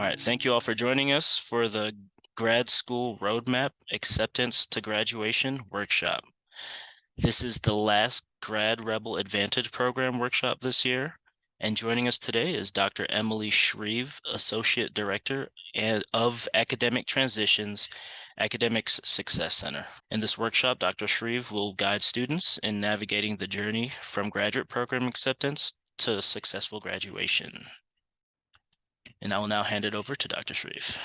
All right, thank you all for joining us for the Grad School Roadmap Acceptance to Graduation workshop. This is the last Grad Rebel Advantage Program workshop this year, and joining us today is Dr. Emily Shreve, Associate Director of Academic Transitions, Academics Success Center. In this workshop, Dr. Shreve will guide students in navigating the journey from graduate program acceptance to successful graduation. And I will now hand it over to Dr. Shreve.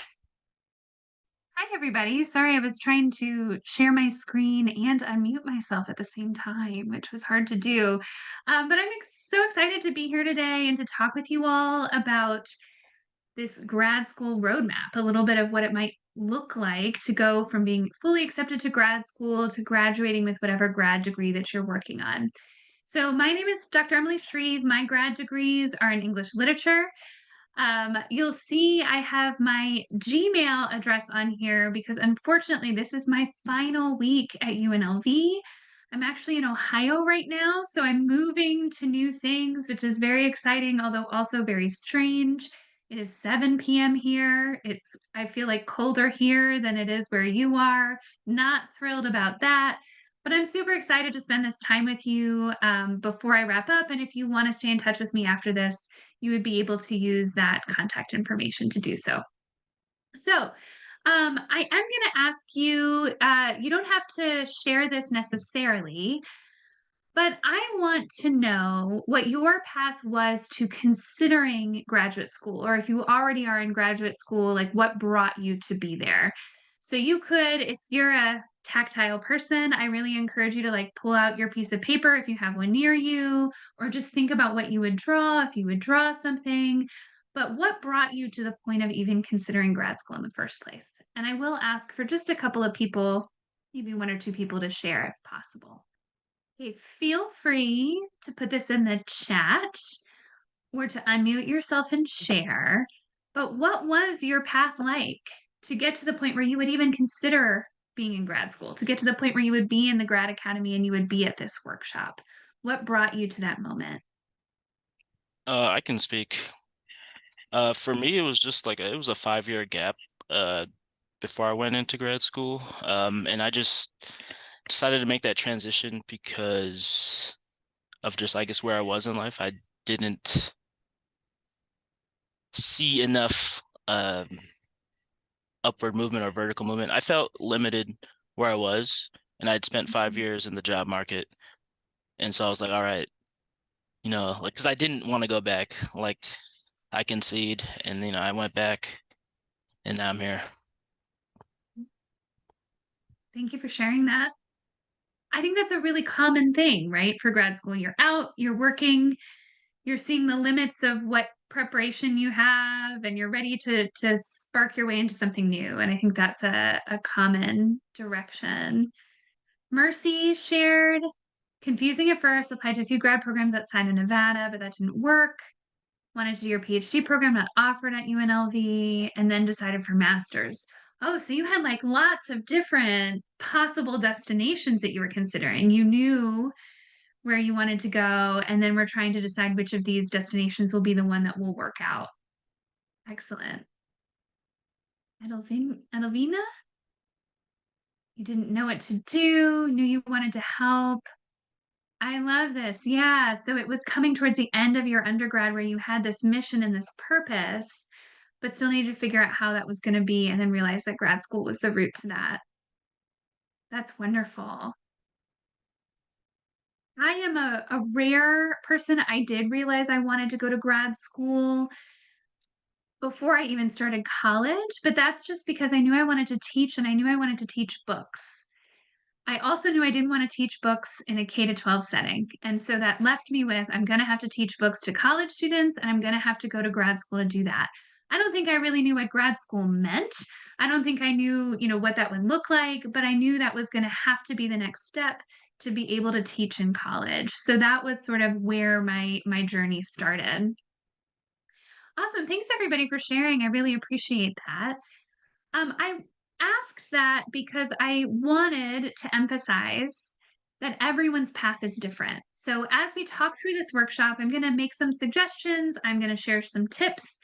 Hi, everybody. Sorry, I was trying to share my screen and unmute myself at the same time, which was hard to do. But I'm so excited to be here today and to talk with you all about this grad school roadmap, a little bit of what it might look like to go from being fully accepted to grad school to graduating with whatever grad degree that you're working on. So, my name is Dr. Emily Shreve. My grad degrees are in English literature. You'll see I have my Gmail address on here because unfortunately, this is my final week at UNLV. I'm actually in Ohio right now, so I'm moving to new things, which is very exciting, although also very strange. It is 7 p.m. here. I feel like colder here than it is where you are. Not thrilled about that. But I'm super excited to spend this time with you before I wrap up. And if you want to stay in touch with me after this, you would be able to use that contact information to do so. So, I am going to ask you, you don't have to share this necessarily, but I want to know what your path was to considering graduate school, or if you already are in graduate school, like what brought you to be there. So you could, if you're a tactile person, I really encourage you to like pull out your piece of paper if you have one near you, or just think about what you would draw if you would draw something. But what brought you to the point of even considering grad school in the first place? And I will ask for just a couple of people, maybe one or two people to share if possible. Okay, feel free to put this in the chat or to unmute yourself and share. But what was your path like to get to the point where you would even consider being in grad school, to get to the point where you would be in the grad academy and you would be at this workshop? What brought you to that moment? I can speak. For me, it was just like it was a 5-year gap uh, before I went into grad school. And I just decided to make that transition because of just, I guess, where I was in life. I didn't see enough upward movement or vertical movement. I felt limited where I was, and I'd spent 5 years in the job market. And so I was like, all right, like, because I didn't want to go back. Like, I concede, and I went back, and now I'm here. Thank you for sharing that. I think that's a really common thing, right? For grad school, you're out, you're working, you're seeing the limits of what preparation you have, and you're ready to spark your way into something new. And I think that's a common direction. Mercy shared, confusing at first, applied to a few grad programs outside of Nevada, but that didn't work. Wanted to do your PhD program, not offered at UNLV, and then decided for master's. Oh, so you had like lots of different possible destinations that you were considering. You knew where you wanted to go, and then we're trying to decide which of these destinations will be the one that will work out. Excellent. Edelvina, you didn't know what to do, knew you wanted to help. I love this. Yeah. So it was coming towards the end of your undergrad where you had this mission and this purpose, but still needed to figure out how that was going to be and then realize that grad school was the route to that. That's wonderful. I am a rare person. I did realize I wanted to go to grad school before I even started college, but that's just because I knew I wanted to teach and I knew I wanted to teach books. I also knew I didn't want to teach books in a K to 12 setting. And so that left me with I'm going to have to teach books to college students and I'm going to have to go to grad school to do that. I don't think I really knew what grad school meant. I don't think I knew, what that would look like, but I knew that was going to have to be the next step to be able to teach in college. So that was sort of where my journey started. Awesome. Thanks everybody for sharing. I really appreciate that. I asked that because I wanted to emphasize that everyone's path is different. So, as we talk through this workshop, I'm going to make some suggestions, I'm going to share some tips.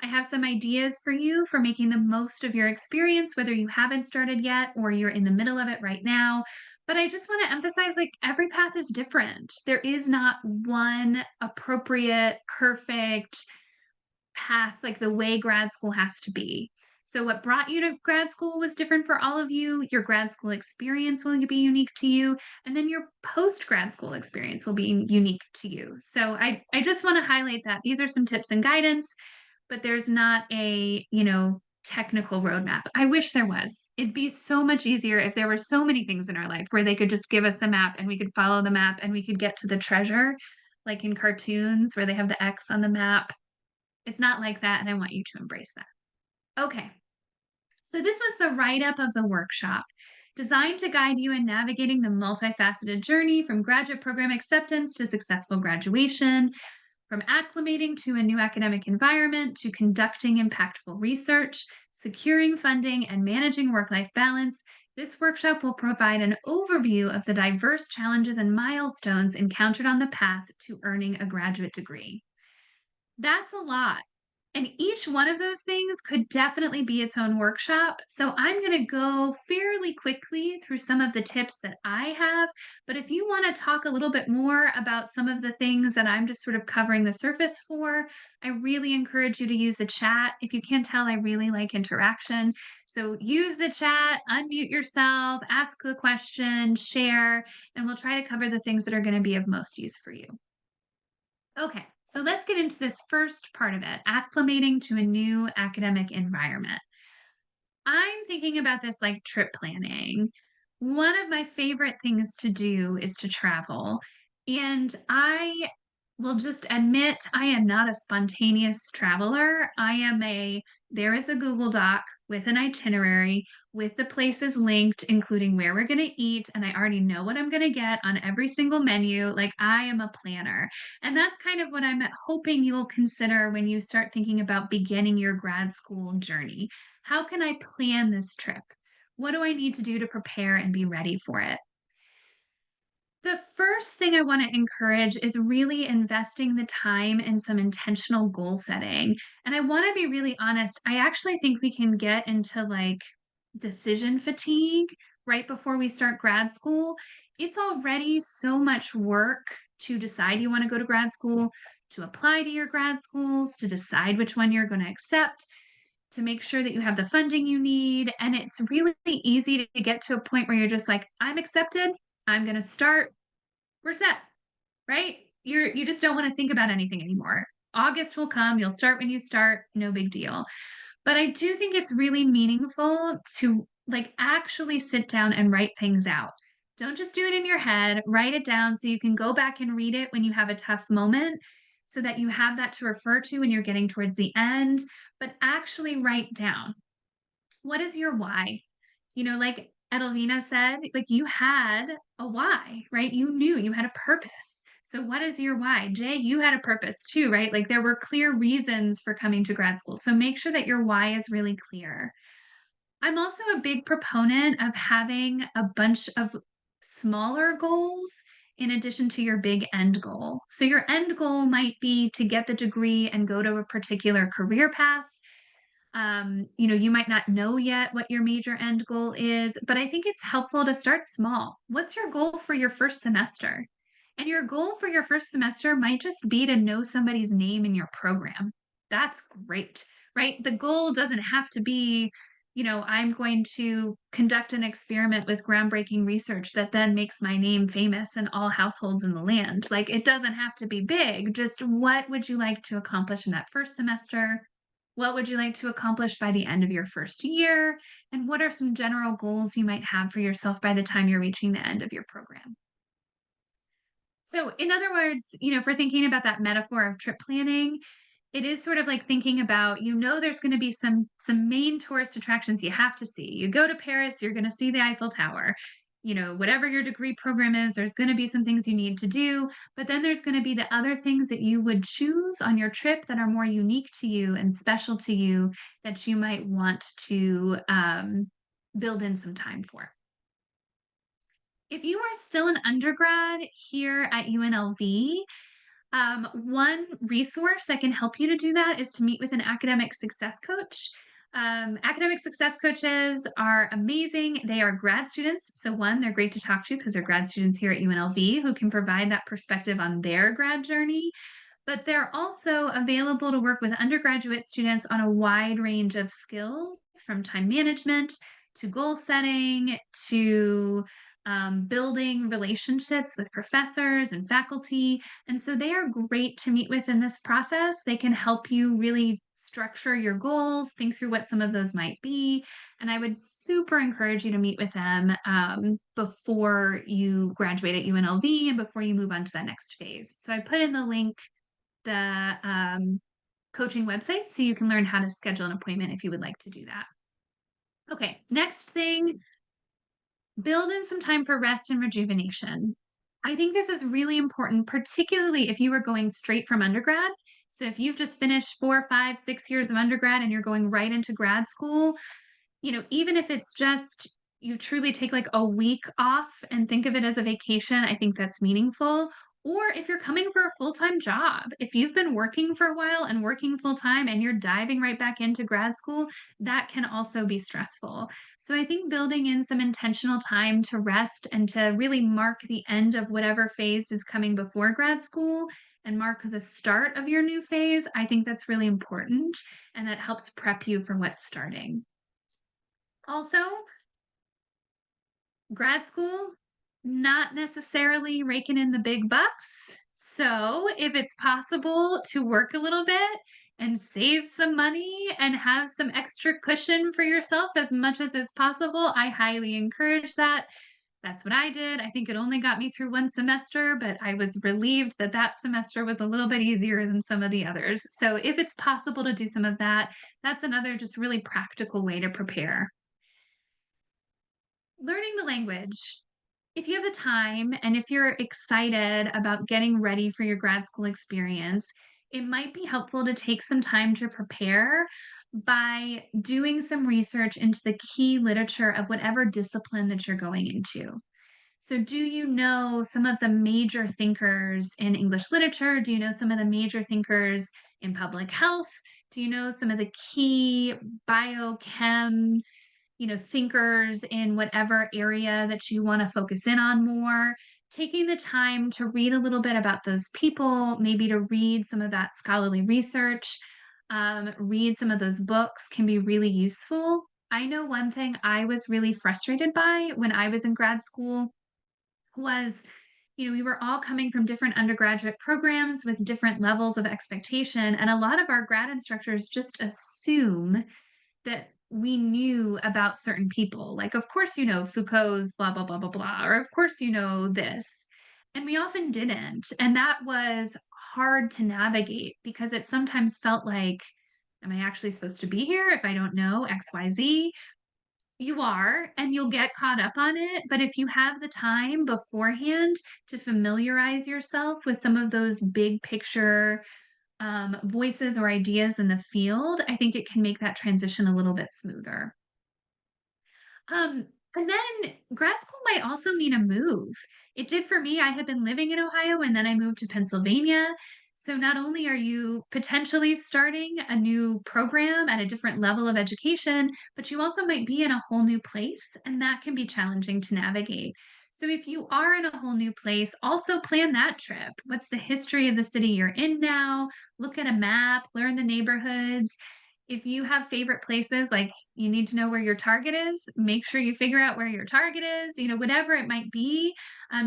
I have some ideas for you for making the most of your experience, whether you haven't started yet or you're in the middle of it right now. But I just want to emphasize like every path is different. There is not one appropriate, perfect path, like the way grad school has to be. So, what brought you to grad school was different for all of you. Your grad school experience will be unique to you. And then your post grad school experience will be unique to you. So, I just want to highlight that these are some tips and guidance, but there's not a, technical roadmap. I wish there was. It'd be so much easier if there were so many things in our life where they could just give us a map and we could follow the map and we could get to the treasure, like in cartoons where they have the X on the map. It's not like that, and I want you to embrace that. Okay, so this was the write up of the workshop, designed to guide you in navigating the multifaceted journey from graduate program acceptance to successful graduation, from acclimating to a new academic environment to conducting impactful research, securing funding, and managing work life balance. This workshop will provide an overview of the diverse challenges and milestones encountered on the path to earning a graduate degree. That's a lot. And each one of those things could definitely be its own workshop. So I'm going to go fairly quickly through some of the tips that I have. But if you want to talk a little bit more about some of the things that I'm just sort of covering the surface for, I really encourage you to use the chat. If you can't tell, I really like interaction. So use the chat, unmute yourself, ask the question, share, and we'll try to cover the things that are going to be of most use for you. Okay, so let's get into this first part of it, acclimating to a new academic environment. I'm thinking about this like trip planning. One of my favorite things to do is to travel. And I will just admit I am not a spontaneous traveler. There is a Google Doc with an itinerary with the places linked, including where we're going to eat. And I already know what I'm going to get on every single menu. Like I am a planner. And that's kind of what I'm hoping you'll consider when you start thinking about beginning your grad school journey. How can I plan this trip? What do I need to do to prepare and be ready for it? The first thing I want to encourage is really investing the time in some intentional goal setting. And I want to be really honest, I actually think we can get into like decision fatigue right before we start grad school. It's already so much work to decide you want to go to grad school, to apply to your grad schools, to decide which one you're going to accept, to make sure that you have the funding you need. And it's really easy to get to a point where you're just like, I'm accepted. I'm going to start. We're set, right? You just don't want to think about anything anymore. August will come. You'll start when you start. No big deal. But I do think it's really meaningful to like actually sit down and write things out. Don't just do it in your head. Write it down so you can go back and read it when you have a tough moment so that you have that to refer to when you're getting towards the end, but actually write down what is your why? Like Edelvina said, like you had a why, right? You knew you had a purpose. So what is your why? Jay, you had a purpose too, right? Like there were clear reasons for coming to grad school. So make sure that your why is really clear. I'm also a big proponent of having a bunch of smaller goals in addition to your big end goal. So your end goal might be to get the degree and go to a particular career path. You might not know yet what your major end goal is, but I think it's helpful to start small. What's your goal for your first semester? And your goal for your first semester might just be to know somebody's name in your program. That's great, right? The goal doesn't have to be, I'm going to conduct an experiment with groundbreaking research that then makes my name famous in all households in the land. Like it doesn't have to be big. Just what would you like to accomplish in that first semester? What would you like to accomplish by the end of your first year? And what are some general goals you might have for yourself by the time you're reaching the end of your program? So, in other words, if we're thinking about that metaphor of trip planning, it is sort of like thinking about, there's going to be some main tourist attractions you have to see. You go to Paris, you're going to see the Eiffel Tower. Whatever your degree program is, there's going to be some things you need to do, but then there's going to be the other things that you would choose on your trip that are more unique to you and special to you that you might want to build in some time for. If you are still an undergrad here at UNLV, One resource that can help you to do that is to meet with an academic success coach. Academic success coaches are amazing. They are grad students. So, one, they're great to talk to because they're grad students here at UNLV who can provide that perspective on their grad journey. But they're also available to work with undergraduate students on a wide range of skills from time management to goal setting to building relationships with professors and faculty. And so they are great to meet with in this process. They can help you really structure your goals, think through what some of those might be. And I would super encourage you to meet with them before you graduate at UNLV and before you move on to that next phase. So I put in the link the coaching website so you can learn how to schedule an appointment if you would like to do that. Okay, next thing, build in some time for rest and rejuvenation. I think this is really important, particularly if you are going straight from undergrad. So if you've just finished 4, 5, 6 years of undergrad and you're going right into grad school, even if it's just you truly take like a week off and think of it as a vacation, I think that's meaningful. Or if you're coming for a full time job, if you've been working for a while and working full time and you're diving right back into grad school, that can also be stressful. So I think building in some intentional time to rest and to really mark the end of whatever phase is coming before grad school and mark the start of your new phase, I think that's really important. And that helps prep you for what's starting. Also, grad school, not necessarily raking in the big bucks. So, if it's possible to work a little bit and save some money and have some extra cushion for yourself as much as is possible, I highly encourage that. That's what I did. I think it only got me through one semester, but I was relieved that that semester was a little bit easier than some of the others. So, if it's possible to do some of that, that's another just really practical way to prepare. Learning the language. If you have the time and if you're excited about getting ready for your grad school experience, it might be helpful to take some time to prepare by doing some research into the key literature of whatever discipline that you're going into. So, do you know some of the major thinkers in English literature? Do you know some of the major thinkers in public health? Do you know some of the key biochem thinkers in whatever area that you want to focus in on more, taking the time to read a little bit about those people, maybe to read some of that scholarly research, read some of those books can be really useful. I know one thing I was really frustrated by when I was in grad school was we were all coming from different undergraduate programs with different levels of expectation. And a lot of our grad instructors just assume that we knew about certain people. Like, of course, Foucault's blah, blah, blah, blah, blah, or of course, this. And we often didn't. And that was hard to navigate because it sometimes felt like, am I actually supposed to be here if I don't know XYZ? You are, and you'll get caught up on it. But if you have the time beforehand to familiarize yourself with some of those big picture voices or ideas in the field, I think it can make that transition a little bit smoother. And then grad school might also mean a move. It did for me. I had been living in Ohio and then I moved to Pennsylvania. So not only are you potentially starting a new program at a different level of education, but you also might be in a whole new place, and that can be challenging to navigate. So if you are in a whole new place, also plan that trip. What's the history of the city you're in now? Look at a map, learn the neighborhoods. If you have favorite places, like you need to know where your target is, make sure you figure out where your target is, whatever it might be,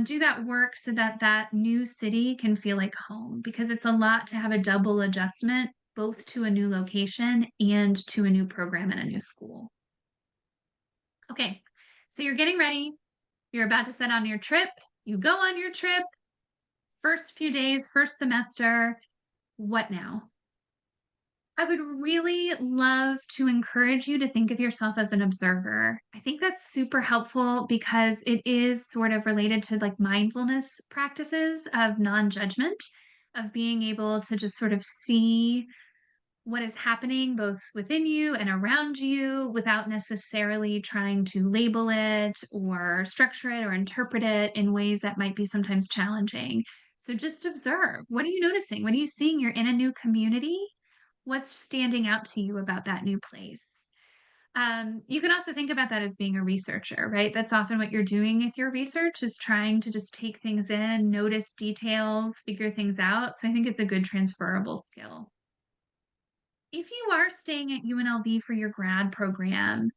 do that work so that that new city can feel like home because it's a lot to have a double adjustment both to a new location and to a new program and a new school. Okay, so you're getting ready. You're about to set on your trip. You go on your trip, first few days, first semester. What now? I would really love to encourage you to think of yourself as an observer. I think that's super helpful because it is sort of related to like mindfulness practices of non judgment, of being able to just sort of see what is happening both within you and around you without necessarily trying to label it or structure it or interpret it in ways that might be sometimes challenging. So just observe. What are you noticing? What are you seeing? You're in a new community. What's standing out to you about that new place? You can also think about that as being a researcher, right? That's often what you're doing with your research is trying to just take things in, notice details, figure things out. So I think it's a good transferable skill. If you are staying at UNLV for your grad program,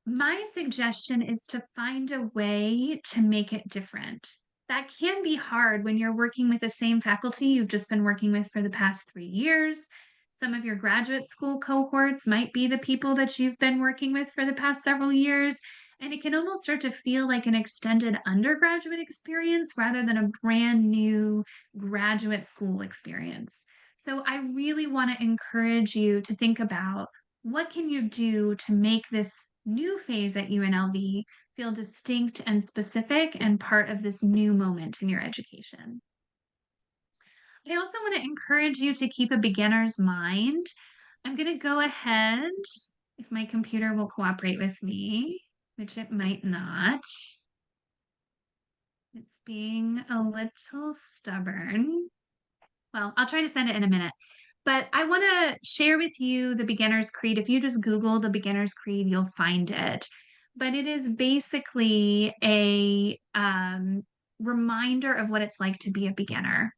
my suggestion is to find a way to make it different. That can be hard when you're working with the same faculty you've just been working with for the past 3 years. Some of your graduate school cohorts might be the people that you've been working with for the past several years. And it can almost start to feel like an extended undergraduate experience rather than a brand new graduate school experience. So I really want to encourage you to think about what can you do to make this new phase at UNLV feel distinct and specific and part of this new moment in your education. I also want to encourage you to keep a beginner's mind. I'm going to go ahead, if my computer will cooperate with me, which it might not. It's being a little stubborn. Well, I'll try to send it in a minute. But I want to share with you the Beginner's Creed. If you just Google the Beginner's Creed, you'll find it. But it is basically a reminder of what it's like to be a beginner.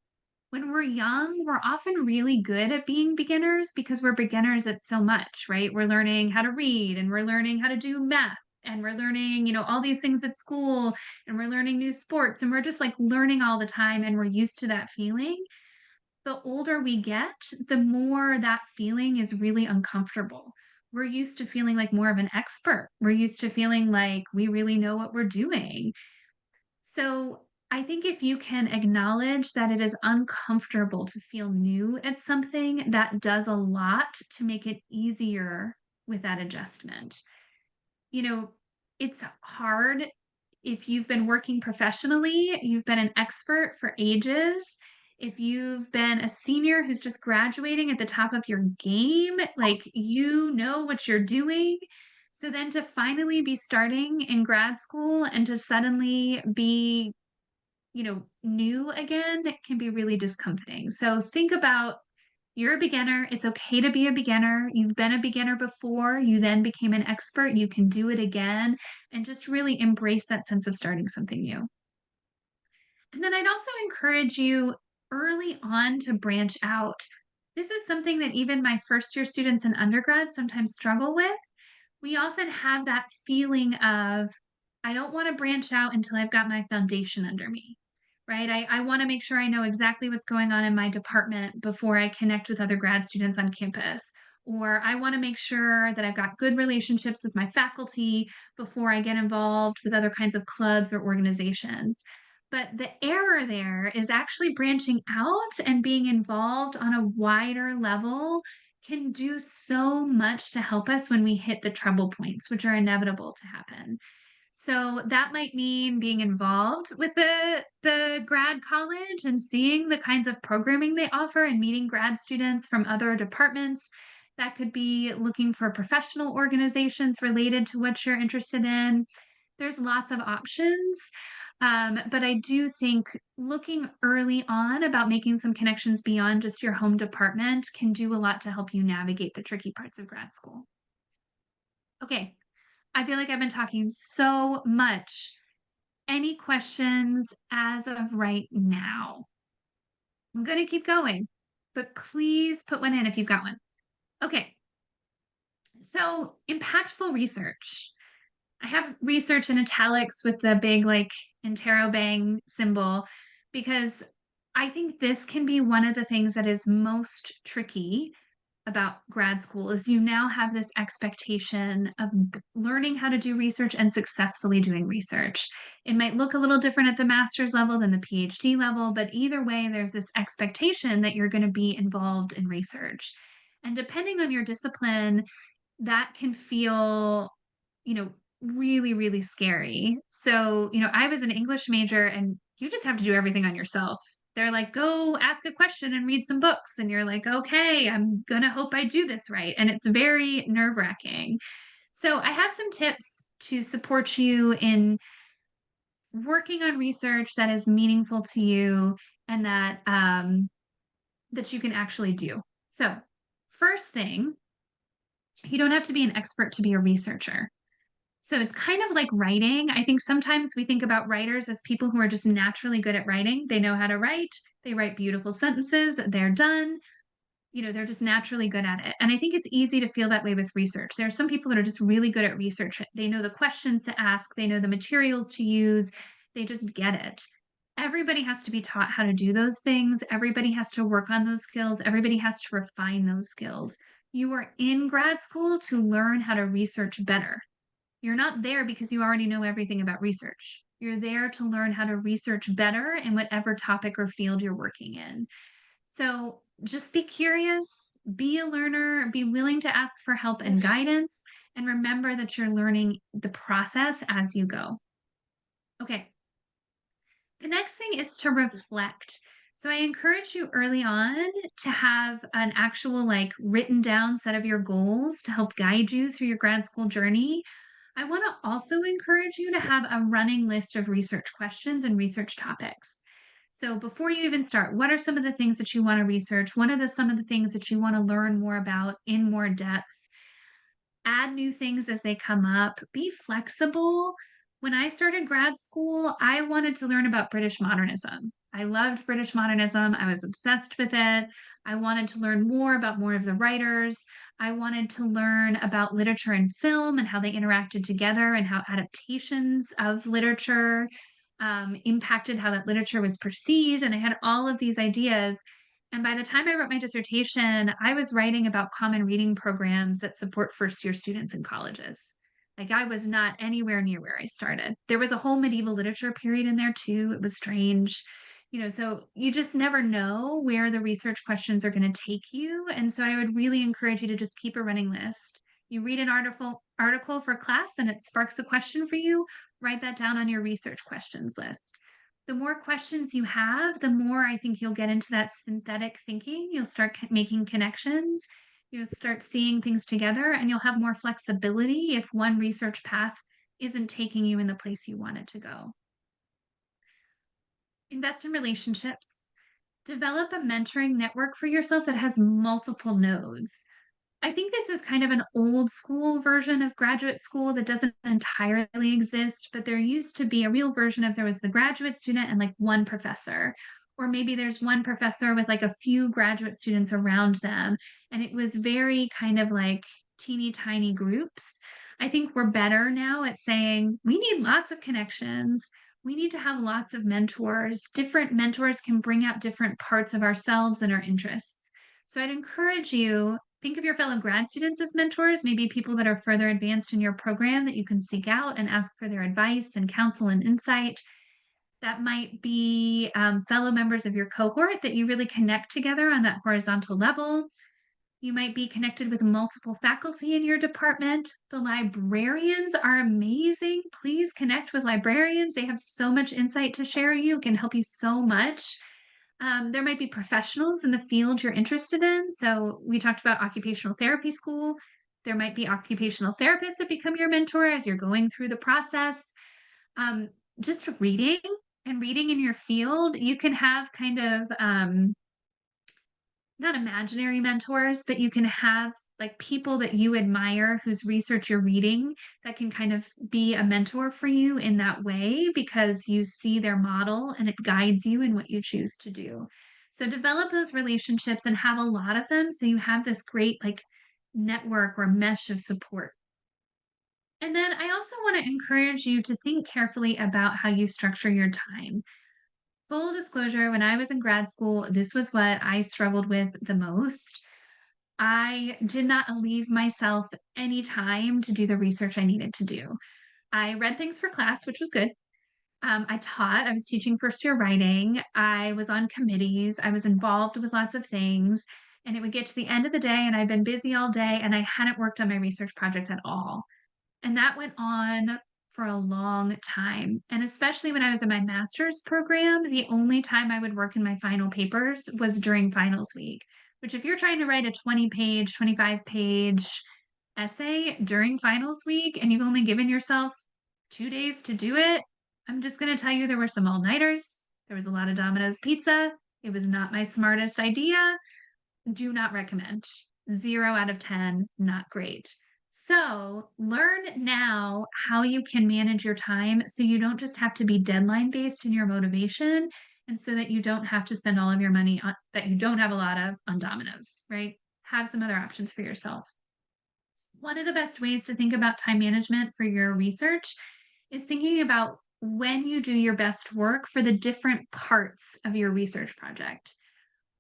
When we're young, we're often really good at being beginners because we're beginners at so much, right? We're learning how to read and we're learning how to do math and we're learning, all these things at school and we're learning new sports and we're just like learning all the time and we're used to that feeling. The older we get, the more that feeling is really uncomfortable. We're used to feeling like more of an expert. We're used to feeling like we really know what we're doing. So I think if you can acknowledge that it is uncomfortable to feel new at something, that does a lot to make it easier with that adjustment. You know, it's hard if you've been working professionally, you've been an expert for ages. If you've been a senior who's just graduating at the top of your game, like you know what you're doing. So then to finally be starting in grad school and to suddenly be new again can be really discomforting. So think about you're a beginner. It's okay to be a beginner. You've been a beginner before. You then became an expert. You can do it again and just really embrace that sense of starting something new. And then I'd also encourage you early on to branch out. This is something that even my first year students in undergrad sometimes struggle with. We often have that feeling of, I don't want to branch out until I've got my foundation under me, right? I want to make sure I know exactly what's going on in my department before I connect with other grad students on campus. Or I want to make sure that I've got good relationships with my faculty before I get involved with other kinds of clubs or organizations. But the error there is actually branching out and being involved on a wider level can do so much to help us when we hit the trouble points, which are inevitable to happen. So that might mean being involved with the grad college and seeing the kinds of programming they offer and meeting grad students from other departments. That could be looking for professional organizations related to what you're interested in. There's lots of options. But I do think looking early on about making some connections beyond just your home department can do a lot to help you navigate the tricky parts of grad school. Okay, I feel like I've been talking so much. Any questions as of right now? I'm going to keep going, but please put one in if you've got one. Okay, so impactful research. I have research in italics with the big like interrobang symbol because I think this can be one of the things that is most tricky about grad school is you now have this expectation of learning how to do research and successfully doing research. It might look a little different at the master's level than the PhD level, but either way, there's this expectation that you're going to be involved in research. And depending on your discipline, that can feel, you know, really, really scary. So, I was an English major and you just have to do everything on yourself. They're like, go ask a question and read some books. And you're like, okay, I'm going to hope I do this right. And it's very nerve wracking. So, I have some tips to support you in working on research that is meaningful to you and that you can actually do. So, first thing, you don't have to be an expert to be a researcher. So it's kind of like writing. I think sometimes we think about writers as people who are just naturally good at writing. They know how to write, they write beautiful sentences, they're done. They're just naturally good at it. And I think it's easy to feel that way with research. There are some people that are just really good at research. They know the questions to ask, they know the materials to use, they just get it. Everybody has to be taught how to do those things. Everybody has to work on those skills. Everybody has to refine those skills. You are in grad school to learn how to research better. You're not there because you already know everything about research. You're there to learn how to research better in whatever topic or field you're working in. So just be curious, be a learner, be willing to ask for help and guidance, and remember that you're learning the process as you go. Okay, the next thing is to reflect. So I encourage you early on to have an actual, like, written down set of your goals to help guide you through your grad school journey. I want to also encourage you to have a running list of research questions and research topics. So before you even start, what are some of the things that you want to research? What are some of the things that you want to learn more about in more depth? Add new things as they come up. Be flexible. When I started grad school, I wanted to learn about British modernism. I loved British modernism. I was obsessed with it. I wanted to learn more about more of the writers. I wanted to learn about literature and film and how they interacted together and how adaptations of literature impacted how that literature was perceived. And I had all of these ideas. And by the time I wrote my dissertation, I was writing about common reading programs that support first year students in colleges. Like, I was not anywhere near where I started. There was a whole medieval literature period in there too. It was strange. So you just never know where the research questions are going to take you. And so I would really encourage you to just keep a running list. You read an article for class and it sparks a question for you, write that down on your research questions list. The more questions you have, the more I think you'll get into that synthetic thinking. You'll start making connections. You'll start seeing things together, and you'll have more flexibility if one research path isn't taking you in the place you want it to go. Invest in relationships. Develop a mentoring network for yourself that has multiple nodes. I think this is kind of an old school version of graduate school that doesn't entirely exist, but there used to be a real version of there was the graduate student and like one professor. Or maybe there's one professor with like a few graduate students around them. And it was very kind of like teeny tiny groups. I think we're better now at saying we need lots of connections. We need to have lots of mentors. Different mentors can bring out different parts of ourselves and our interests. So I'd encourage you, think of your fellow grad students as mentors, maybe people that are further advanced in your program that you can seek out and ask for their advice and counsel and insight. That might be fellow members of your cohort that you really connect together on that horizontal level. You might be connected with multiple faculty in your department. The librarians are amazing. Please connect with librarians. They have so much insight to share you, can help you so much. There might be professionals in the field you're interested in. So we talked about occupational therapy school. There might be occupational therapists that become your mentor as you're going through the process. Um, just reading and reading in your field, you can have kind of not imaginary mentors, but you can have like people that you admire whose research you're reading that can kind of be a mentor for you in that way because you see their model and it guides you in what you choose to do. So develop those relationships and have a lot of them so you have this great like network or mesh of support. And then I also want to encourage you to think carefully about how you structure your time. Full disclosure, when I was in grad school, this was what I struggled with the most. I did not leave myself any time to do the research I needed to do. I read things for class, which was good. I was teaching first year writing. I was on committees. I was involved with lots of things. And it would get to the end of the day, and I'd been busy all day, and I hadn't worked on my research project at all. And that went on for a long time. And especially when I was in my master's program, the only time I would work in my final papers was during finals week, which, if you're trying to write a 20-page, 25-page essay during finals week and you've only given yourself 2 days to do it, I'm just going to tell you there were some all nighters, There was a lot of Domino's pizza. It was not my smartest idea. Do not recommend. 0 out of 10, not great. So, learn now how you can manage your time so you don't just have to be deadline based in your motivation and so that you don't have to spend all of your money on that you don't have a lot of on Domino's, right? Have some other options for yourself. One of the best ways to think about time management for your research is thinking about when you do your best work for the different parts of your research project.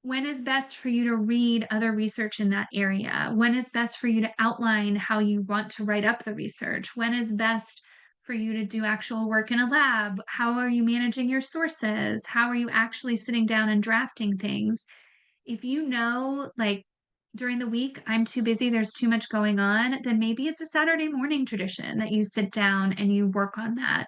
When is best for you to read other research in that area? When is best for you to outline how you want to write up the research? When is best for you to do actual work in a lab? How are you managing your sources? How are you actually sitting down and drafting things? If you know, like, during the week, I'm too busy, there's too much going on, then maybe it's a Saturday morning tradition that you sit down and you work on that.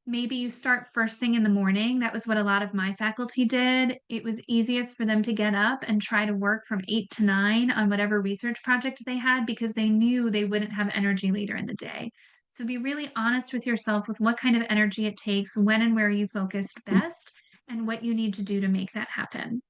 Maybe you start first thing in the morning. That was what a lot of my faculty did. It was easiest for them to get up and try to work from 8 to 9 on whatever research project they had because they knew they wouldn't have energy later in the day. So be really honest with yourself with what kind of energy it takes, when and where you focused best, and what you need to do to make that happen.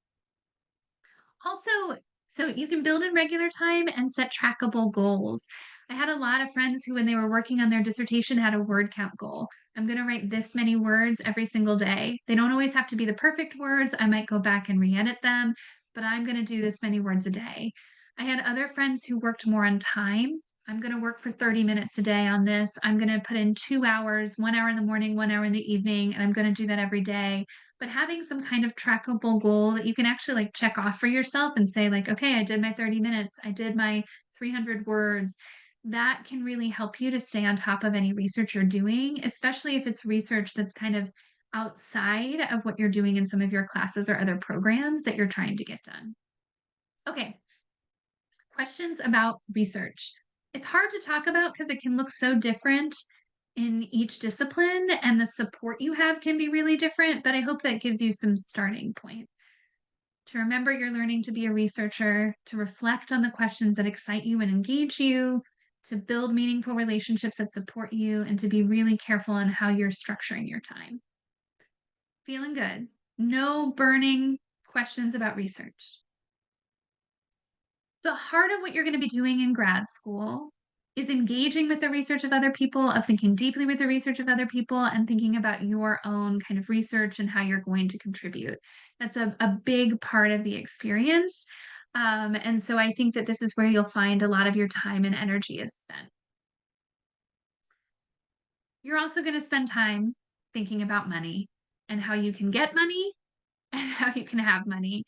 Also, so you can build in regular time and set trackable goals. I had a lot of friends who, when they were working on their dissertation, had a word count goal. I'm going to write this many words every single day. They don't always have to be the perfect words. I might go back and re edit them, but I'm going to do this many words a day. I had other friends who worked more on time. I'm going to work for 30 minutes a day on this. I'm going to put in 2 hours, 1 hour in the morning, 1 hour in the evening, and I'm going to do that every day. But having some kind of trackable goal that you can actually like check off for yourself and say like, okay, I did my 30 minutes, I did my 300 words. That can really help you to stay on top of any research you're doing, especially if it's research that's kind of outside of what you're doing in some of your classes or other programs that you're trying to get done. Okay, questions about research. It's hard to talk about because it can look so different in each discipline, and the support you have can be really different, but I hope that gives you some starting point. To remember you're learning to be a researcher, to reflect on the questions that excite you and engage you, to build meaningful relationships that support you, and to be really careful on how you're structuring your time. Feeling good. No burning questions about research. The heart of what you're going to be doing in grad school is engaging with the research of other people, of thinking deeply with the research of other people, and thinking about your own kind of research and how you're going to contribute. That's a big part of the experience. And so I think that this is where you'll find a lot of your time and energy is spent. You're also going to spend time thinking about money and how you can get money and how you can have money.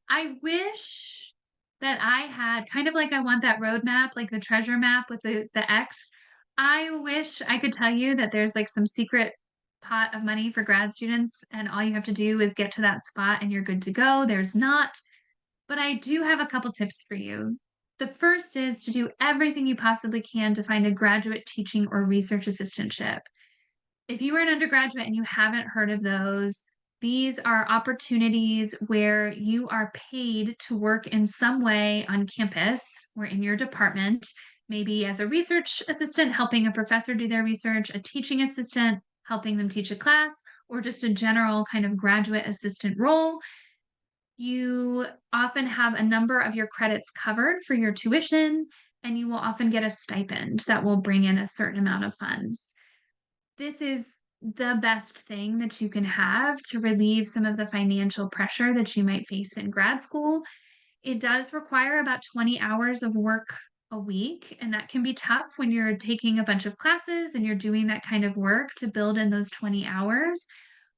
I wish that I had kind of like I want that roadmap, like the treasure map with the X. I wish I could tell you that there's like some secret pot of money for grad students and all you have to do is get to that spot and you're good to go. There's not, but I do have a couple tips for you. The first is to do everything you possibly can to find a graduate teaching or research assistantship. If you are an undergraduate and you haven't heard of those, these are opportunities where you are paid to work in some way on campus or in your department, maybe as a research assistant, helping a professor do their research, a teaching assistant, helping them teach a class, or just a general kind of graduate assistant role. You often have a number of your credits covered for your tuition, and you will often get a stipend that will bring in a certain amount of funds. This is the best thing that you can have to relieve some of the financial pressure that you might face in grad school. It does require about 20 hours of work a week, and that can be tough when you're taking a bunch of classes and you're doing that kind of work to build in those 20 hours.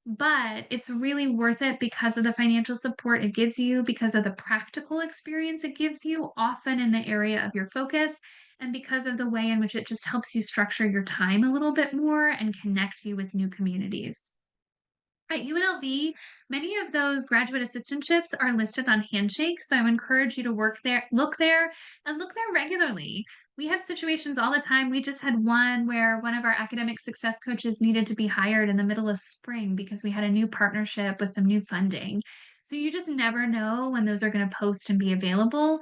But it's really worth it because of the financial support it gives you, because of the practical experience it gives you, often in the area of your focus, and because of the way in which it just helps you structure your time a little bit more and connect you with new communities. At UNLV, many of those graduate assistantships are listed on Handshake, so I would encourage you to look there, and look there regularly. We have situations all the time. We just had one where one of our academic success coaches needed to be hired in the middle of spring because we had a new partnership with some new funding. So you just never know when those are going to post and be available.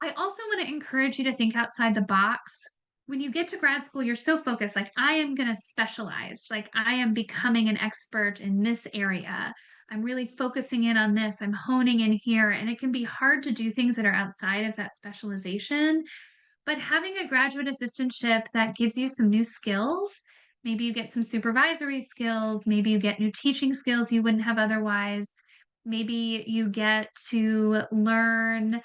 I also want to encourage you to think outside the box. when you get to grad school, you're so focused, like, I am going to specialize, like, I am becoming an expert in this area. I'm really focusing in on this. I'm honing in here. And it can be hard to do things that are outside of that specialization. But having a graduate assistantship that gives you some new skills, maybe you get some supervisory skills, maybe you get new teaching skills you wouldn't have otherwise. Maybe you get to learn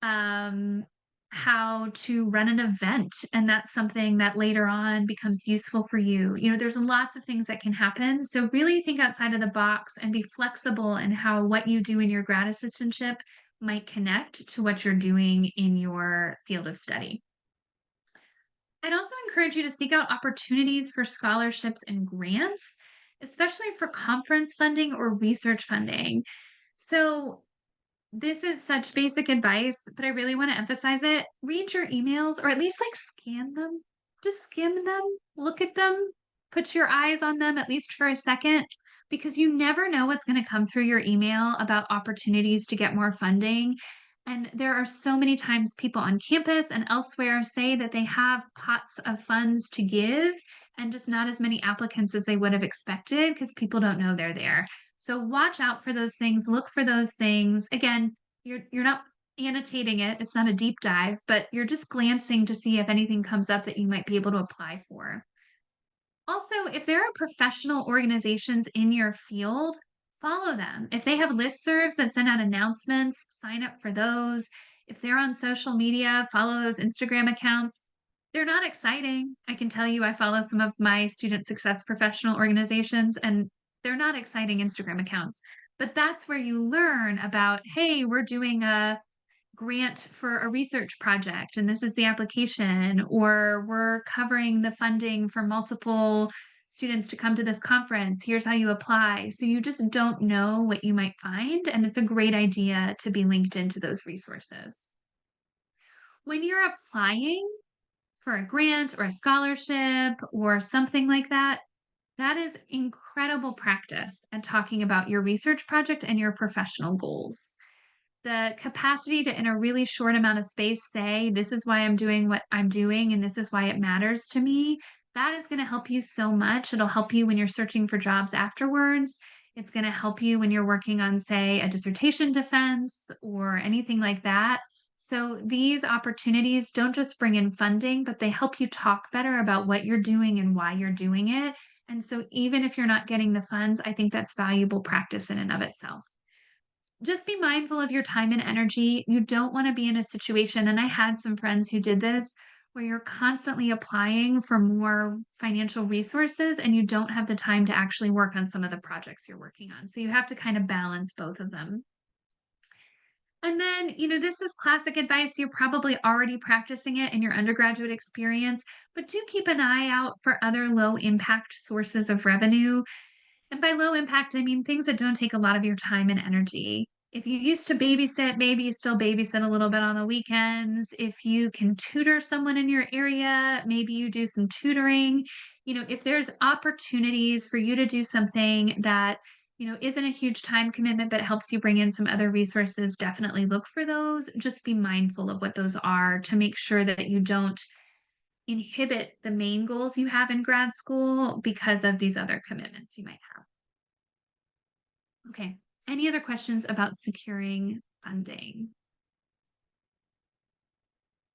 um, how to run an event, and that's something that later on becomes useful for you. There's lots of things that can happen. So really think outside of the box and be flexible in how what you do in your grad assistantship might connect to what you're doing in your field of study. I'd also encourage you to seek out opportunities for scholarships and grants, especially for conference funding or research funding. So, this is such basic advice, but I really want to emphasize it. Read your emails or at least like scan them. Just skim them, look at them, put your eyes on them at least for a second, because you never know what's going to come through your email about opportunities to get more funding. And there are so many times people on campus and elsewhere say that they have pots of funds to give and just not as many applicants as they would have expected because people don't know they're there. So watch out for those things, look for those things. Again, you're not annotating it. It's not a deep dive, but you're just glancing to see if anything comes up that you might be able to apply for. Also, if there are professional organizations in your field, follow them. If they have listservs that send out announcements, sign up for those. If they're on social media, follow those Instagram accounts. They're not exciting. I can tell you, I follow some of my student success professional organizations, and they're not exciting Instagram accounts. But that's where you learn about, hey, we're doing a grant for a research project and this is the application, or we're covering the funding for multiple students to come to this conference. Here's how you apply. So you just don't know what you might find. And it's a great idea to be linked into those resources. When you're applying for a grant or a scholarship or something like that, that is incredible practice at talking about your research project and your professional goals. The capacity to, in a really short amount of space, say, "This is why I'm doing what I'm doing, and this is why it matters to me," that is gonna help you so much. It'll help you when you're searching for jobs afterwards. It's gonna help you when you're working on, say, a dissertation defense or anything like that. So these opportunities don't just bring in funding, but they help you talk better about what you're doing and why you're doing it. And so even if you're not getting the funds, I think that's valuable practice in and of itself. Just be mindful of your time and energy. You don't want to be in a situation, and I had some friends who did this, where you're constantly applying for more financial resources and you don't have the time to actually work on some of the projects you're working on. So you have to kind of balance both of them. And then, this is classic advice. You're probably already practicing it in your undergraduate experience, but do keep an eye out for other low impact sources of revenue. And by low impact, I mean things that don't take a lot of your time and energy. If you used to babysit, maybe you still babysit a little bit on the weekends. If you can tutor someone in your area, maybe you do some tutoring. If there's opportunities for you to do something that, isn't a huge time commitment, but helps you bring in some other resources, definitely look for those. Just be mindful of what those are to make sure that you don't inhibit the main goals you have in grad school because of these other commitments you might have. Okay. Any other questions about securing funding?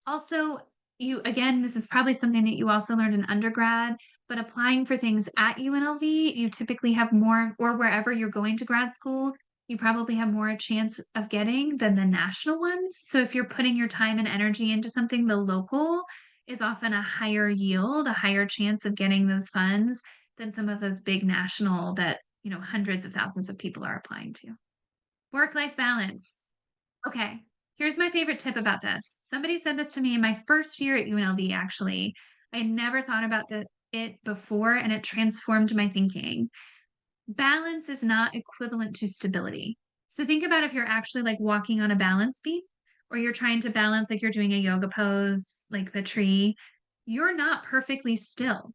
Also, again, this is probably something that you also learned in undergrad, but applying for things at UNLV, you typically have more, or wherever you're going to grad school, you probably have more a chance of getting than the national ones. So if you're putting your time and energy into something, the local is often a higher yield, a higher chance of getting those funds than some of those big national that, hundreds of thousands of people are applying to. Work-life balance. Okay, here's my favorite tip about this. Somebody said this to me in my first year at UNLV, actually. I had never thought about it before, and it transformed my thinking. Balance is not equivalent to stability. So think about if you're actually like walking on a balance beam, or you're trying to balance like you're doing a yoga pose, like the tree. You're not perfectly still.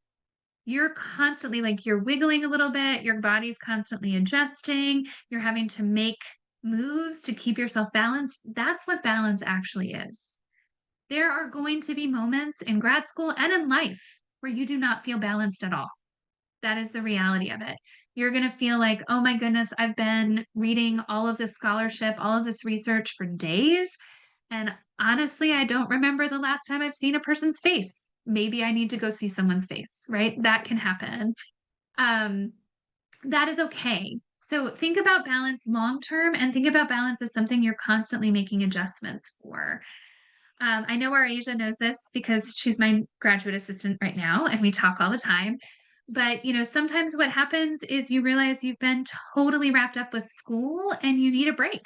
You're constantly like you're wiggling a little bit, your body's constantly adjusting, you're having to make moves to keep yourself balanced. That's what balance actually is. There are going to be moments in grad school and in life where you do not feel balanced at all. That is the reality of it. You're going to feel like, oh my goodness, I've been reading all of this scholarship, all of this research for days. And honestly, I don't remember the last time I've seen a person's face. Maybe I need to go see someone's face, right? That can happen. Um, that is okay. So think about balance long term and think about balance as something you're constantly making adjustments for. I know our Asia knows this because she's my graduate assistant right now and we talk all the time. But, sometimes what happens is you realize you've been totally wrapped up with school and you need a break.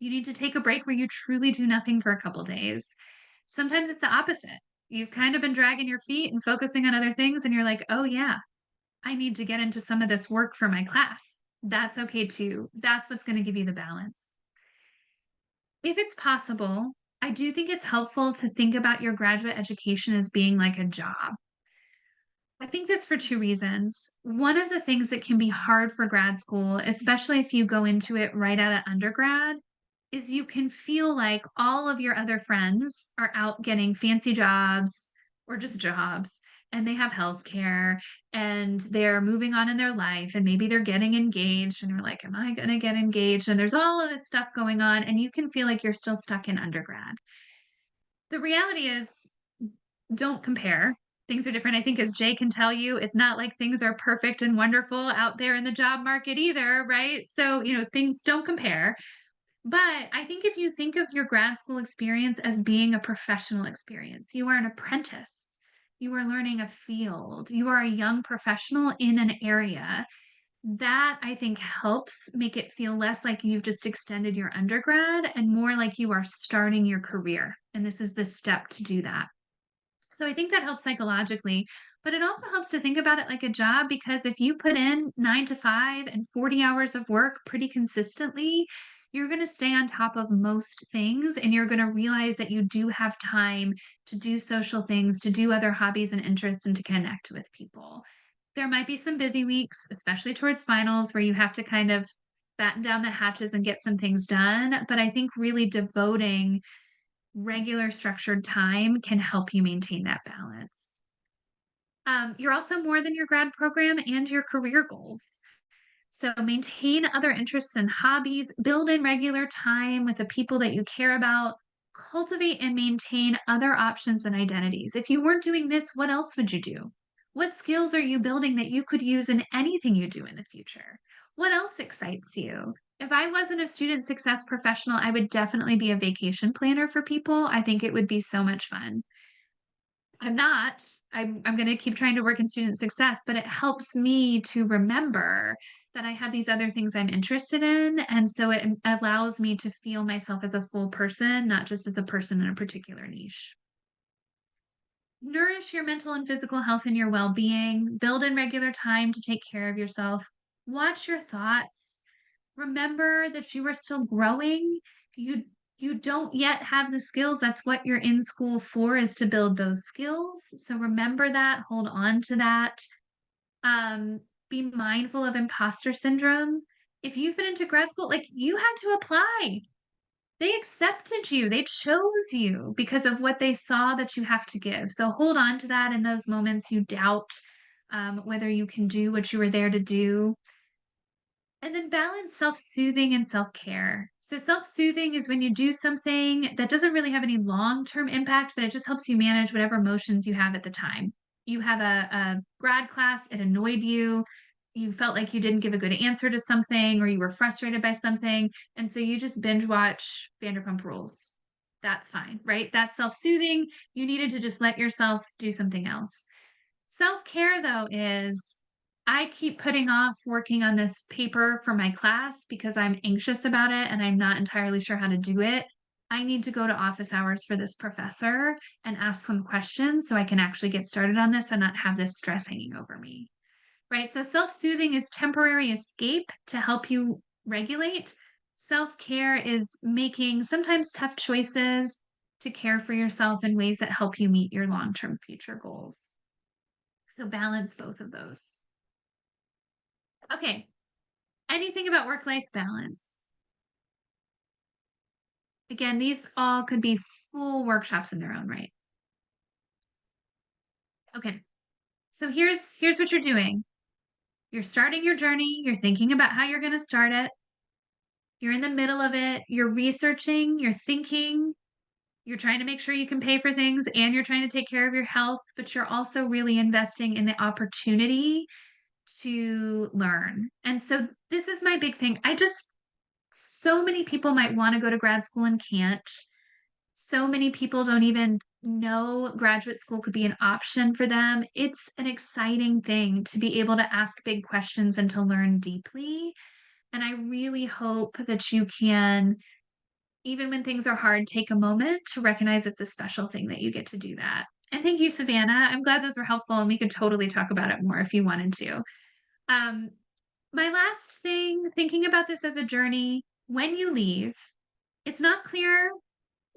You need to take a break where you truly do nothing for a couple days. Sometimes it's the opposite. You've kind of been dragging your feet and focusing on other things, and you're like, oh, yeah, I need to get into some of this work for my class. That's okay too. That's what's going to give you the balance. If it's possible, I do think it's helpful to think about your graduate education as being like a job. I think this for two reasons. One of the things that can be hard for grad school, especially if you go into it right out of undergrad, is you can feel like all of your other friends are out getting fancy jobs or just jobs, and they have healthcare and they're moving on in their life and maybe they're getting engaged and you're like, am I going to get engaged? And there's all of this stuff going on and you can feel like you're still stuck in undergrad. The reality is, don't compare. Things are different. I think as Jay can tell you, it's not like things are perfect and wonderful out there in the job market either, right? So, things don't compare. But I think if you think of your grad school experience as being a professional experience, you are an apprentice. You are learning a field. You are a young professional in an area. That I think helps make it feel less like you've just extended your undergrad and more like you are starting your career. And this is the step to do that. So I think that helps psychologically, but it also helps to think about it like a job because if you put in 9 to 5 and 40 hours of work pretty consistently, you're going to stay on top of most things and you're going to realize that you do have time to do social things, to do other hobbies and interests, and to connect with people. There might be some busy weeks, especially towards finals, where you have to kind of batten down the hatches and get some things done. But I think really devoting regular structured time can help you maintain that balance. You're also more than your grad program and your career goals. So maintain other interests and hobbies, build in regular time with the people that you care about, cultivate and maintain other options and identities. If you weren't doing this, what else would you do? What skills are you building that you could use in anything you do in the future? What else excites you? If I wasn't a student success professional, I would definitely be a vacation planner for people. I think it would be so much fun. I'm not. I'm gonna keep trying to work in student success, but it helps me to remember that I have these other things I'm interested in, and so it allows me to feel myself as a full person, not just as a person in a particular niche. Nourish your mental and physical health and your well-being. Build in regular time to take care of yourself. Watch your thoughts. Remember that you are still growing. You don't yet have the skills. That's what you're in school for, is to build those skills. So remember that, hold on to that. Um, be mindful of imposter syndrome. If you've been into grad school, like, you had to apply. They accepted you. They chose you because of what they saw that you have to give. So hold on to that in those moments you doubt whether you can do what you were there to do. And then balance self-soothing and self-care. So self-soothing is when you do something that doesn't really have any long-term impact, but it just helps you manage whatever emotions you have at the time. You have a grad class, it annoyed you, you felt like you didn't give a good answer to something, or you were frustrated by something, and so you just binge watch Vanderpump Rules. That's fine, right? That's self-soothing. You needed to just let yourself do something else. Self-care, though, is I keep putting off working on this paper for my class because I'm anxious about it and I'm not entirely sure how to do it. I need to go to office hours for this professor and ask some questions so I can actually get started on this and not have this stress hanging over me. Right? So self-soothing is temporary escape to help you regulate. Self-care is making sometimes tough choices to care for yourself in ways that help you meet your long-term future goals. So balance both of those. Okay. Anything about work-life balance? Again, these all could be full workshops in their own right. Okay, so here's what you're doing. You're starting your journey, you're thinking about how you're going to start it. You're in the middle of it, you're researching, you're thinking, you're trying to make sure you can pay for things and you're trying to take care of your health, but you're also really investing in the opportunity to learn. And so this is my big thing. So many people might want to go to grad school and can't. So many people don't even know graduate school could be an option for them. It's an exciting thing to be able to ask big questions and to learn deeply. And I really hope that you can, even when things are hard, take a moment to recognize it's a special thing that you get to do that. And thank you, Savannah. I'm glad those were helpful, and we could totally talk about it more if you wanted to. Um, my last thing, thinking about this as a journey, when you leave, it's not clear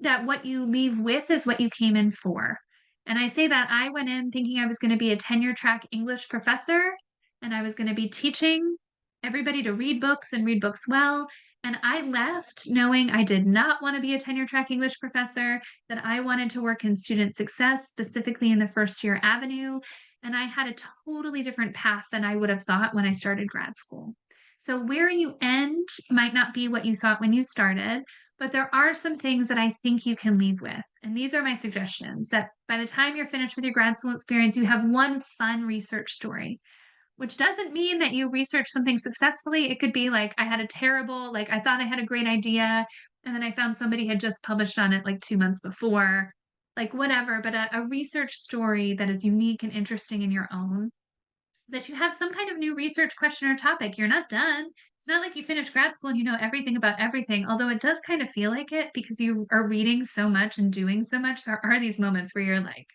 that what you leave with is what you came in for. And I say that I went in thinking I was going to be a tenure track English professor and I was going to be teaching everybody to read books and read books well. And I left knowing I did not want to be a tenure track English professor, that I wanted to work in student success, specifically in the first year avenue. And I had a totally different path than I would have thought when I started grad school. So, where you end might not be what you thought when you started, but there are some things that I think you can leave with. And these are my suggestions, that by the time you're finished with your grad school experience, you have one fun research story, which doesn't mean that you research something successfully. It could be like, I had a terrible, like, I thought I had a great idea, and then I found somebody had just published on it like 2 months before, like whatever, but a research story that is unique and interesting in your own, that you have some kind of new research question or topic. You're not done. It's not like you finish grad school and you know everything about everything, although it does kind of feel like it because you are reading so much and doing so much. There are these moments where you're like,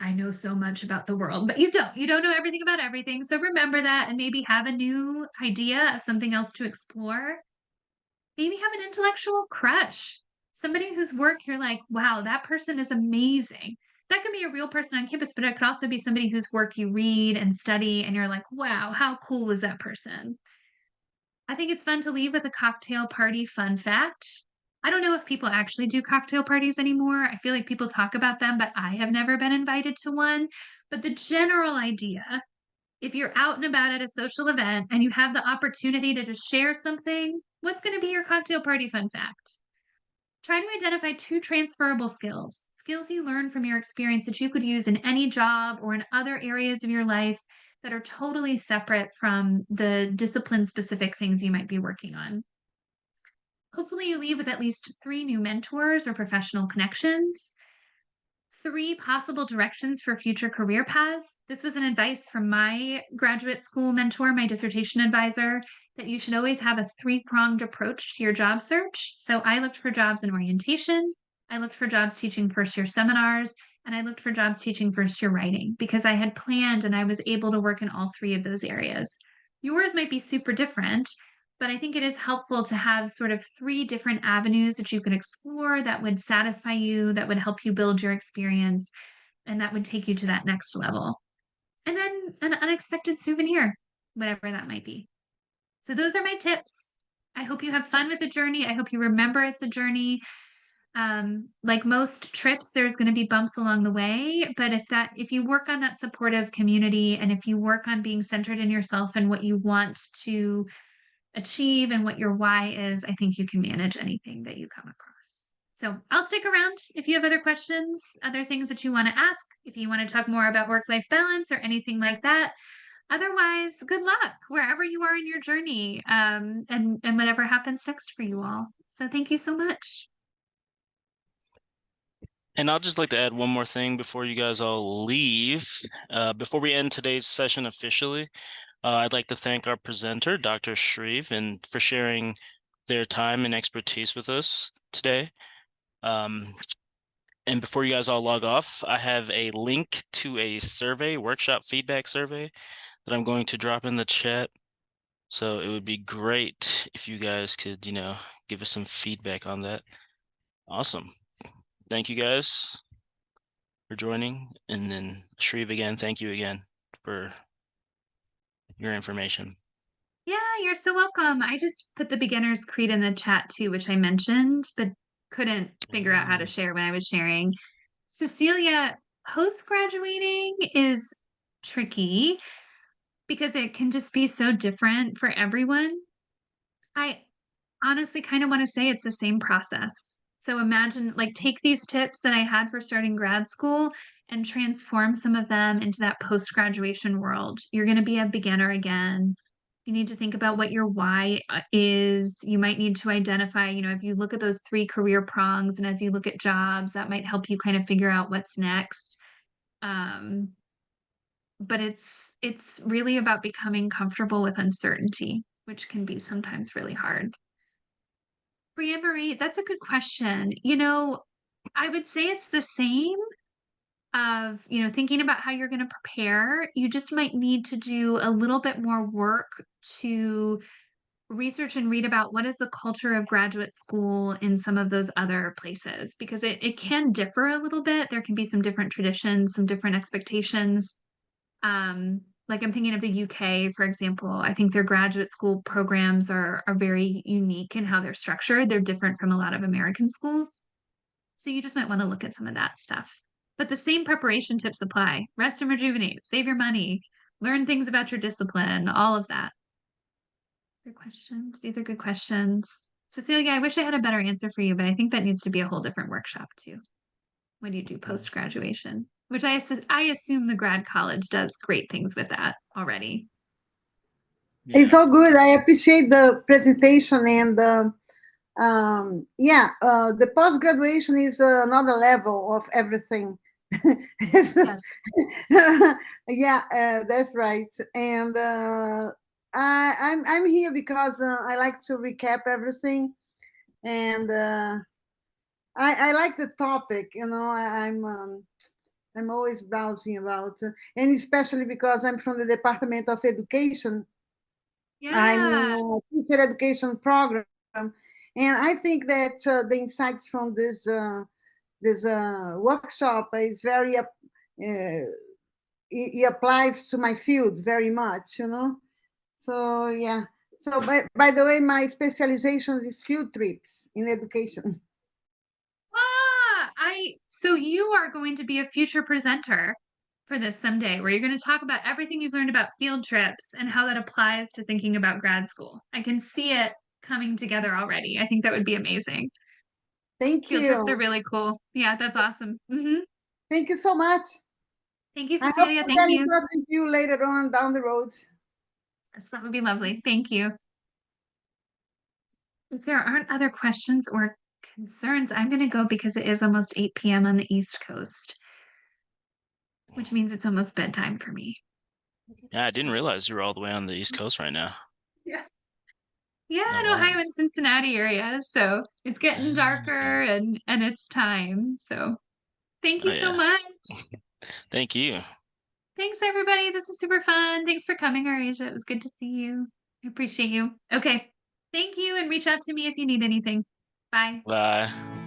I know so much about the world, but you don't. You don't know everything about everything. So remember that and maybe have a new idea of something else to explore. Maybe have an intellectual crush. Somebody whose work you're like, wow, that person is amazing. That could be a real person on campus, but it could also be somebody whose work you read and study, and you're like, wow, how cool was that person? I think it's fun to leave with a cocktail party fun fact. I don't know if people actually do cocktail parties anymore. I feel like people talk about them, but I have never been invited to one. But the general idea, if you're out and about at a social event and you have the opportunity to just share something, what's going to be your cocktail party fun fact? Try to identify two transferable skills, skills you learn from your experience that you could use in any job or in other areas of your life that are totally separate from the discipline specific things you might be working on. Hopefully, you leave with at least three new mentors or professional connections, three possible directions for future career paths. This was an advice from my graduate school mentor, my dissertation advisor, that you should always have a three-pronged approach to your job search. So I looked for jobs in orientation, I looked for jobs teaching first year seminars, and I looked for jobs teaching first year writing because I had planned and I was able to work in all three of those areas. Yours might be super different, but I think it is helpful to have sort of three different avenues that you could explore that would satisfy you, that would help you build your experience, and that would take you to that next level. And then an unexpected souvenir, whatever that might be. So those are my tips. I hope you have fun with the journey. I hope you remember it's a journey. Like most trips, there's going to be bumps along the way, but if you work on that supportive community and if you work on being centered in yourself and what you want to achieve and what your why is, I think you can manage anything that you come across. So I'll stick around if you have other questions, other things that you want to ask, if you want to talk more about work-life balance or anything like that. Otherwise, good luck wherever you are in your journey, and whatever happens next for you all. So thank you so much. And I'll just like to add one more thing before you guys all leave. Before we end today's session officially, I'd like to thank our presenter, Dr. Shreve, and for sharing their time and expertise with us today. And before you guys all log off, I have a link to a survey, workshop feedback survey, that I'm going to drop in the chat. So it would be great if you guys could, give us some feedback on that. Awesome. Thank you guys for joining. And then Shreve, again, thank you again for your information. Yeah, you're so welcome. I just put the beginner's creed in the chat too, which I mentioned, but couldn't figure out how to share when I was sharing. Cecilia, post graduating is tricky because it can just be so different for everyone. I honestly kind of want to say it's the same process. So imagine, like, take these tips that I had for starting grad school and transform some of them into that post graduation world. You're going to be a beginner again. You need to think about what your why is. You might need to identify, if you look at those three career prongs and as you look at jobs, that might help you kind of figure out what's next. Um, but it's really about becoming comfortable with uncertainty, which can be sometimes really hard. Brianne Marie, that's a good question. I would say it's the same of, thinking about how you're going to prepare. You just might need to do a little bit more work to research and read about what is the culture of graduate school in some of those other places, because it can differ a little bit. There can be some different traditions, some different expectations. Like I'm thinking of the UK, for example. I think their graduate school programs are very unique in how they're structured. They're different from a lot of American schools. So you just might want to look at some of that stuff. But the same preparation tips apply. Rest and rejuvenate, save your money, learn things about your discipline, all of that. Good questions. These are good questions. Cecilia, I wish I had a better answer for you, but I think that needs to be a whole different workshop too. What do you do post graduation? Which I assume the grad college does great things with that already. It's Yeah. all good. I appreciate the presentation and the post graduation is another level of everything. Yes. Yeah, that's right. And I'm here because I like to recap everything, and I like the topic. I'm always browsing about, and especially because I'm from the Department of Education. I'm Yeah. in a teacher education program, and I think that the insights from this workshop is very it applies to my field very much. So yeah. So by the way, my specialization is field trips in education. So you are going to be a future presenter for this someday, where you're going to talk about everything you've learned about field trips and how that applies to thinking about grad school. I can see it coming together already. I think that would be amazing. Thank Field trips are you. really cool. Yeah, that's awesome. Thank you so much. Thank you, I hope Cecilia. to Thank get in you. touch with you later on down the road. Yes, that would be lovely. Thank you. If there aren't other questions or concerns, I'm going to go because it is almost 8 p.m. on the East Coast, which means it's almost bedtime for me. Yeah, I didn't realize you were all the way on the East Coast right now. Yeah. Yeah, Oh, in wow. Ohio and Cincinnati area. So it's getting Okay. darker and it's time. So thank Oh, you so yeah. much. Thank you. Thanks everybody. This was super fun. Thanks for coming, Arasia. It was good to see you. I appreciate you. Okay. Thank you and reach out to me if you need anything. Bye. Bye.